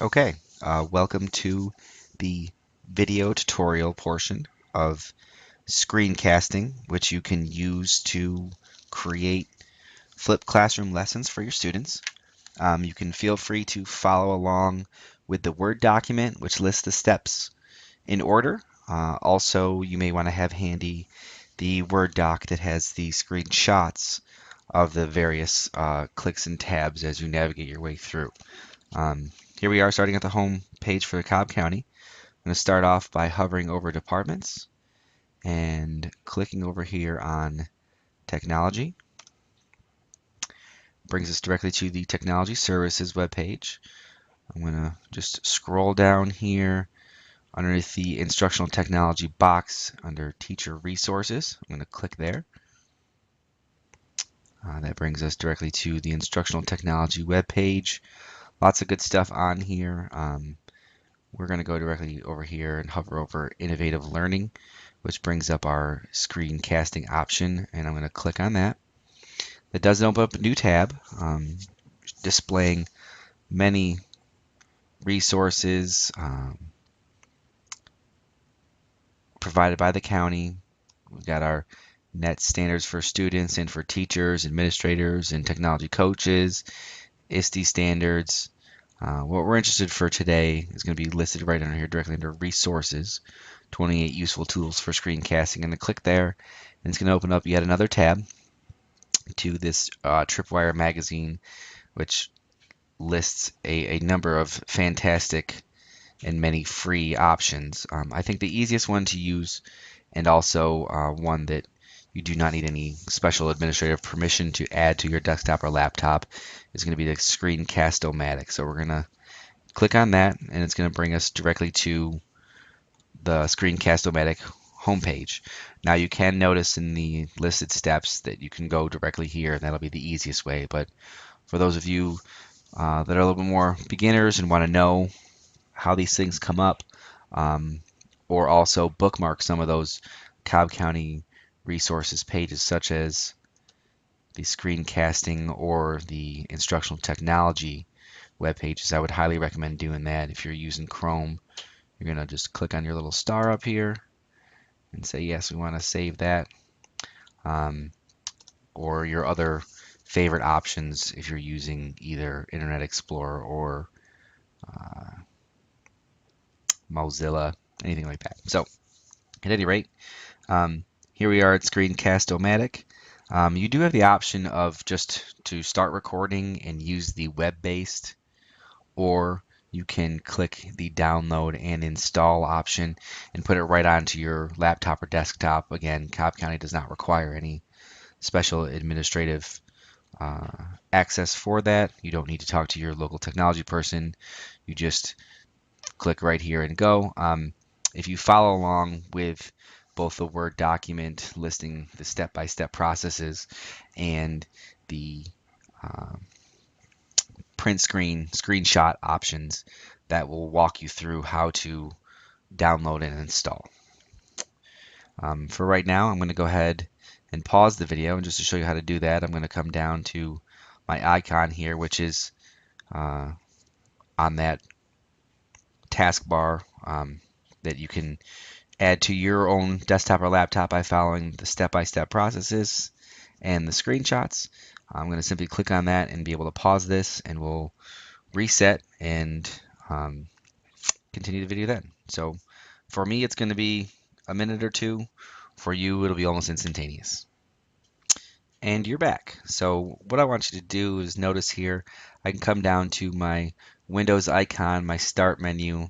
Okay, welcome to the video tutorial portion of screencasting, which you can use to create flipped classroom lessons for your students. You can feel free to follow along with the Word document, which lists the steps in order. Also, you may want to have handy the Word doc that has the screenshots of the various clicks and tabs as you navigate your way through. Here we are starting at the home page for Cobb County. I'm going to start off by hovering over departments and clicking over here on technology. Brings us directly to the technology services webpage. I'm going to just scroll down here underneath the instructional technology box under teacher resources. I'm going to click there. That brings us directly to the instructional technology webpage. Lots of good stuff on here. We're going to go directly over here and hover over Innovative Learning, which brings up our screencasting option, and I'm going to click on that. That does open up a new tab, displaying many resources provided by the county. We've got our net standards for students and for teachers, administrators, and technology coaches, ISTE standards. What we're interested for today is going to be listed right under here directly under resources, 28 useful tools for screencasting. And then click there, and it's going to open up yet another tab to this Tripwire magazine, which lists a number of fantastic and many free options. I think the easiest one to use, and also one that you do not need any special administrative permission to add to your desktop or laptop, is going to be the Screencast-O-Matic. So we're going to click on that, and it's going to bring us directly to the Screencast-O-Matic homepage. Now you can notice in the listed steps that you can go directly here, and that'll be the easiest way. But for those of you that are a little bit more beginners and want to know how these things come up, or also bookmark some of those Cobb County resources pages, such as the screencasting or the instructional technology web pages, I would highly recommend doing that. If you're using Chrome, you're going to just click on your little star up here and say, yes, we want to save that. Or your other favorite options if you're using either Internet Explorer or Mozilla, anything like that. So at any rate, here we are at Screencast-O-Matic. You do have the option of just to start recording and use the web-based, or you can click the download and install option and put it right onto your laptop or desktop. Again, Cobb County does not require any special administrative access for that. You don't need to talk to your local technology person. You just click right here and go. If you follow along with both the Word document listing the step-by-step processes and the print screenshot options, that will walk you through how to download and install. For right now, I'm going to go ahead and pause the video, and just to show you how to do that, I'm going to come down to my icon here, which is on that taskbar that you can add to your own desktop or laptop by following the step-by-step processes and the screenshots. I'm going to simply click on that and be able to pause this, and we'll reset and continue the video then. So for me, it's going to be a minute or two. For you, it'll be almost instantaneous. And you're back. So what I want you to do is notice here, I can come down to my Windows icon, my Start menu,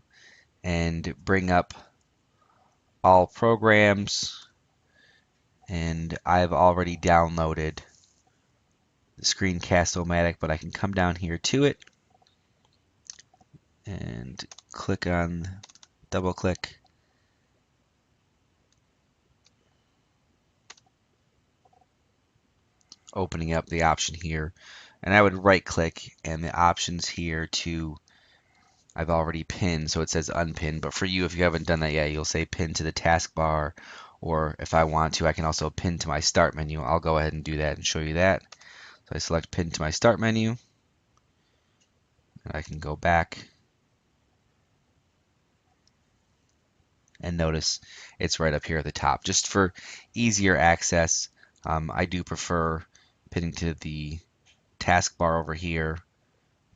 and bring up all programs. And I've already downloaded the Screencast-O-Matic, but I can come down here to it and click on, double click, opening up the option here, and I would right click, and the options here to, I've already pinned, so it says unpinned, but for you, if you haven't done that yet, you'll say pin to the taskbar, or if I want to, I can also pin to my start menu. I'll go ahead and do that and show you that. So I select pin to my start menu, and I can go back And notice it's right up here at the top. Just for easier access, I do prefer pinning to the taskbar over here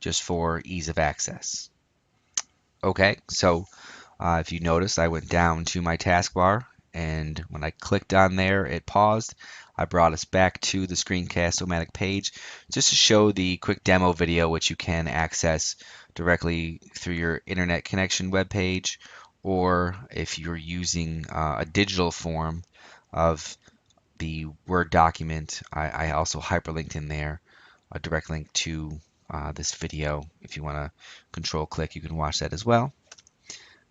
just for ease of access. Okay, so if you notice, I went down to my taskbar, and when I clicked on there, it paused. I brought us back to the Screencast-O-Matic page just to show the quick demo video, which you can access directly through your internet connection web page, or if you're using a digital form of the Word document, I also hyperlinked in there a direct link to this video. If you want to control click, you can watch that as well.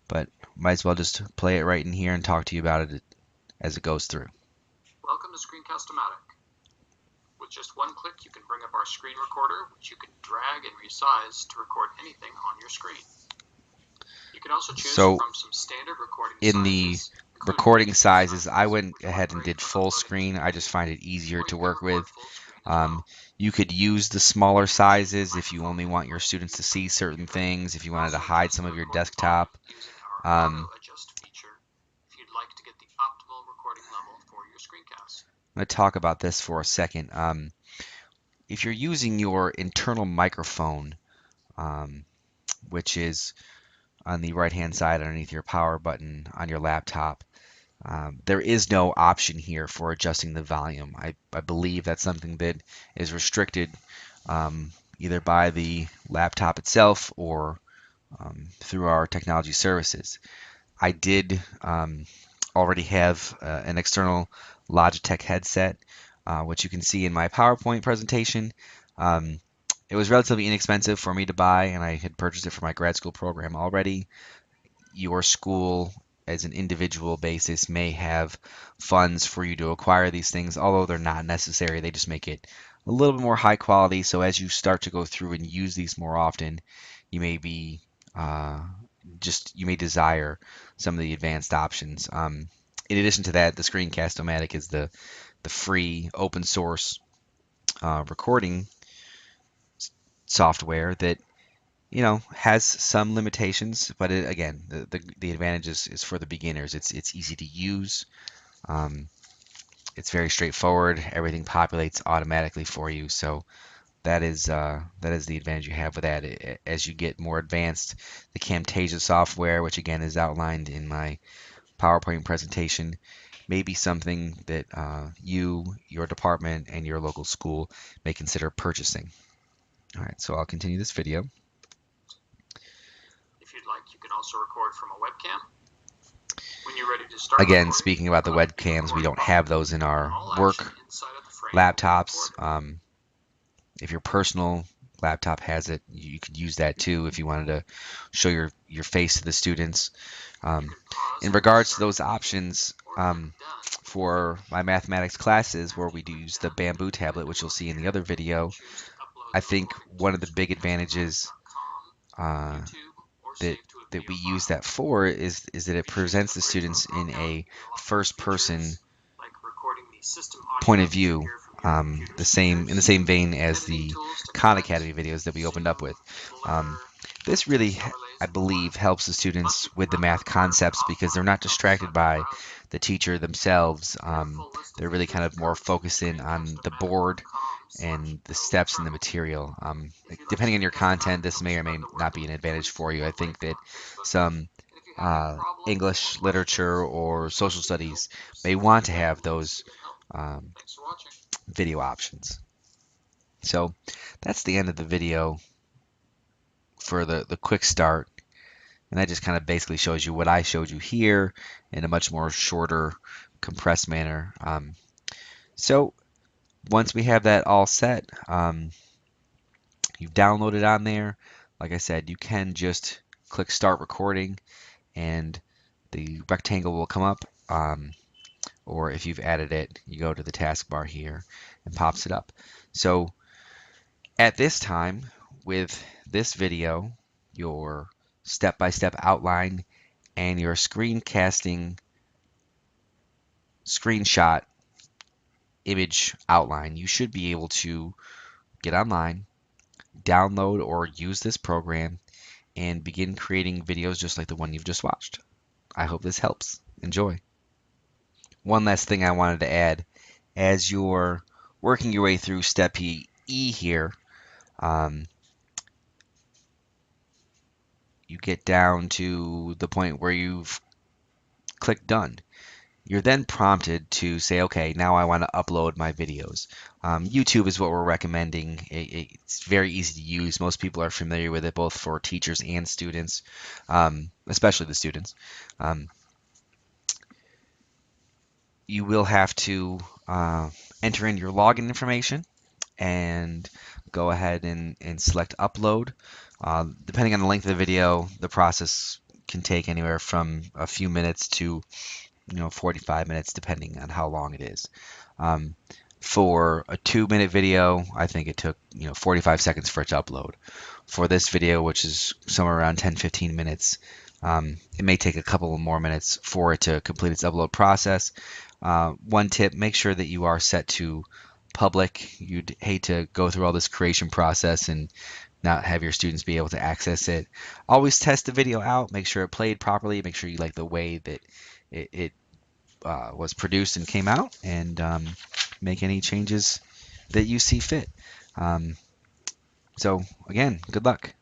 But might as well just play it right in here and talk to you about it as it goes through. Welcome to Screencast-O-Matic. With just one click, you can bring up our screen recorder, which you can drag and resize to record anything on your screen. You can also choose from some standard recording in sizes. The recording sizes, I went ahead and did full screen. I just find it easier to work with. You could use the smaller sizes if you only want your students to see certain things, if you wanted to hide some of your desktop. I'm going to talk about this for a second. If you're using your internal microphone, which is on the right-hand side underneath your power button on your laptop, there is no option here for adjusting the volume. I believe that's something that is restricted either by the laptop itself or through our technology services. I did already have an external Logitech headset, which you can see in my PowerPoint presentation. It was relatively inexpensive for me to buy, and I had purchased it for my grad school program already. Your school, as an individual basis, may have funds for you to acquire these things, although they're not necessary. They just make it a little bit more high quality. So as you start to go through and use these more often, you may be you may desire some of the advanced options. In addition to that, the Screencast-O-Matic is the free open source recording software that has some limitations, but again, the advantage is for the beginners. It's easy to use. It's very straightforward. Everything populates automatically for you. So that is the advantage you have with that. As you get more advanced, the Camtasia software, which again is outlined in my PowerPoint presentation, may be something that you, your department, and your local school may consider purchasing. All right, so I'll continue this video. If you'd like, you can also record from a webcam. When you're ready to start Again, speaking about the webcams, we don't have those in our work laptops. If your personal laptop has it, you could use that too if you wanted to show your face to the students. In regards to those options, for my mathematics classes where we do use the Bamboo tablet, which you'll see in the other video, I think one of the big advantages that we use that for is that it presents the students in a first-person point of view, in the same vein as the Khan Academy videos that we opened up with. This really, I believe, helps the students with the math concepts because they're not distracted by the teacher themselves. They're really kind of more focused in on the board and the steps in the material. Depending on your content, this may or may not be an advantage for you. I think that some English literature or social studies may want to have those video options. So that's the end of the video for the quick start. And that just kind of basically shows you what I showed you here in a much more shorter, compressed manner. So once we have that all set, you've downloaded on there. Like I said, you can just click Start Recording, and the rectangle will come up. Or if you've added it, you go to the taskbar here and pops it up. So at this time, with this video, your step-by-step outline and your screencasting screenshot image outline, you should be able to get online, download or use this program, and begin creating videos just like the one you've just watched. I hope this helps. Enjoy. One last thing I wanted to add, as you're working your way through step E here, um, you get down to the point where you've clicked done. You're then prompted to say, okay, now I want to upload my videos. YouTube is what we're recommending. It's very easy to use. Most people are familiar with it, both for teachers and students, especially the students. Um, you will have to enter in your login information and go ahead and select upload. Depending on the length of the video, the process can take anywhere from a few minutes to 45 minutes, depending on how long it is. Um, for a 2-minute video, I think it took 45 seconds for it to upload. For this video, which is somewhere around 10-15 minutes, it may take a couple more minutes for it to complete its upload process. One tip, make sure that you are set to public. You'd hate to go through all this creation process and not have your students be able to access it. Always test the video out, make sure it played properly, make sure you like the way that it was produced and came out, and make any changes that you see fit. Um, so, again, good luck.